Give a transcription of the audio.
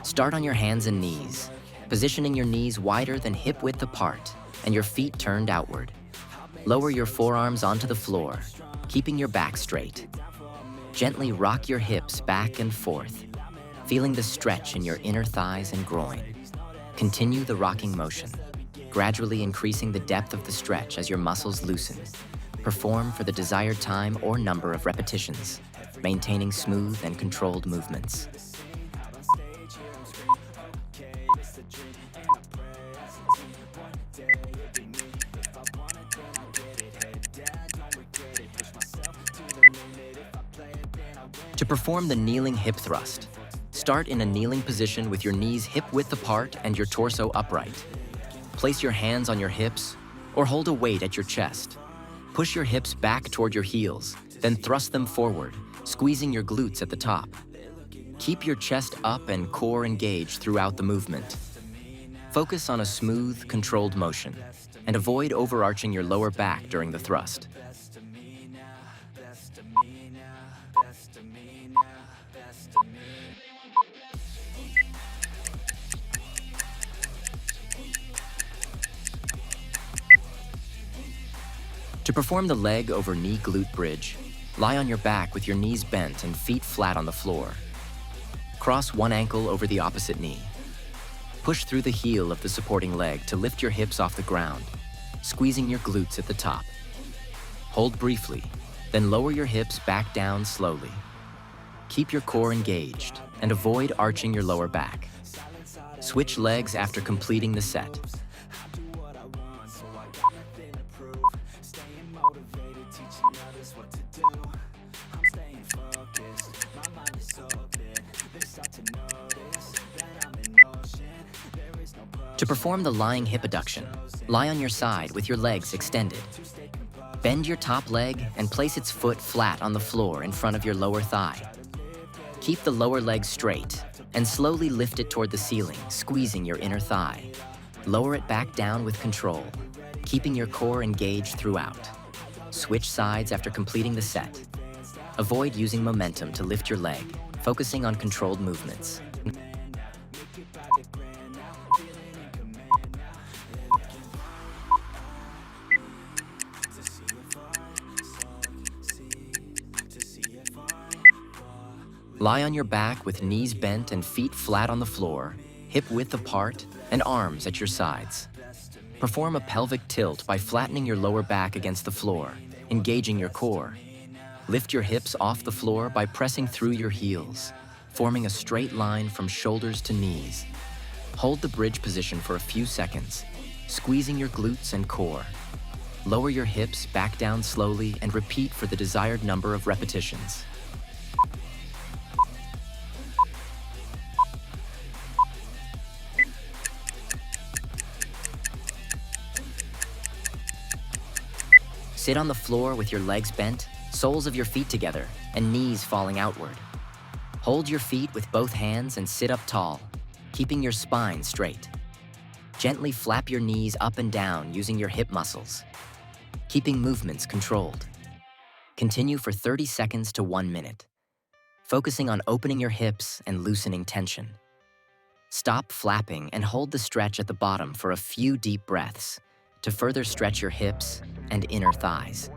Start on your hands and knees, positioning your knees wider than hip width apart and your feet turned outward. Lower your forearms onto the floor, keeping your back straight. Gently rock your hips back and forth, feeling the stretch in your inner thighs and groin. Continue the rocking motion, gradually increasing the depth of the stretch as your muscles loosen. Perform for the desired time or number of repetitions, maintaining smooth and controlled movements. To perform the kneeling hip thrust, start in a kneeling position with your knees hip-width apart and your torso upright. Place your hands on your hips or hold a weight at your chest. Push your hips back toward your heels, then thrust them forward, squeezing your glutes at the top. Keep your chest up and core engaged throughout the movement. Focus on a smooth, controlled motion and avoid overarching your lower back during the thrust. To perform the leg over knee glute bridge, lie on your back with your knees bent and feet flat on the floor. Cross one ankle over the opposite knee. Push through the heel of the supporting leg to lift your hips off the ground, squeezing your glutes at the top. Hold briefly, then lower your hips back down slowly. Keep your core engaged and avoid arching your lower back. Switch legs after completing the set. To perform the lying hip abduction, lie on your side with your legs extended. Bend your top leg and place its foot flat on the floor in front of your lower thigh. Keep the lower leg straight and slowly lift it toward the ceiling, squeezing your inner thigh. Lower it back down with control, keeping your core engaged throughout. Switch sides after completing the set. Avoid using momentum to lift your leg, focusing on controlled movements. Lie on your back with knees bent and feet flat on the floor, hip width apart, and arms at your sides. Perform a pelvic tilt by flattening your lower back against the floor, engaging your core. Lift your hips off the floor by pressing through your heels, forming a straight line from shoulders to knees. Hold the bridge position for a few seconds, squeezing your glutes and core. Lower your hips back down slowly and repeat for the desired number of repetitions. Sit on the floor with your legs bent, soles of your feet together, and knees falling outward. Hold your feet with both hands and sit up tall, keeping your spine straight. Gently flap your knees up and down using your hip muscles, keeping movements controlled. Continue for 30 seconds to 1 minute, focusing on opening your hips and loosening tension. Stop flapping and hold the stretch at the bottom for a few deep breaths to further stretch your hips and inner thighs.